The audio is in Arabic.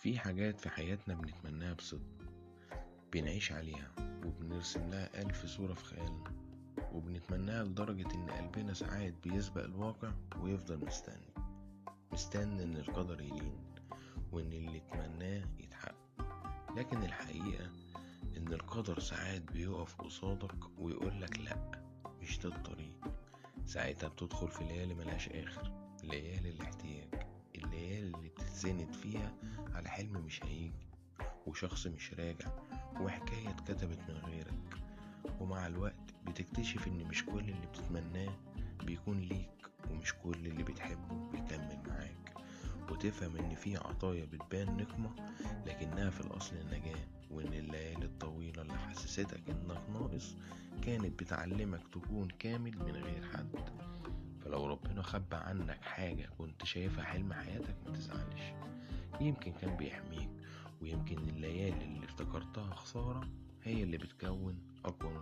في حاجات في حياتنا بنتمناها بصدق، بنعيش عليها وبنرسم لها ألف صورة في خيالنا، وبنتمناها لدرجة إن قلبنا ساعات بيسبق الواقع ويفضل مستني إن القدر يلين وإن اللي اتمناه يتحقق. لكن الحقيقة إن القدر ساعات بيقف قصادك ويقولك لأ، مش ده الطريق. ساعتها بتدخل في ليالي ملهاش آخر، ليالي الاحتياج، الليالي اللي بتتسند فيها على حلم مش هيجي، وشخص مش راجع، وحكاية اتكتبت من غيرك. ومع الوقت بتكتشف ان مش كل اللي بتتمناه بيكون ليك، ومش كل اللي بتحبه بيكمل معاك، وتفهم ان في عطايا بتبان نقمة لكنها في الاصل النجاة، وان الليالي الطويلة اللي حسستك انك ناقص كانت بتعلمك تكون كامل من غير حد. فلو ربنا خبى عنك حاجة كنت شايفها حلم حياتك ما تزعلش، يمكن كان بيحميك، ويمكن الليالي اللي افتكرتها خسارة هي اللي بتكون أقوى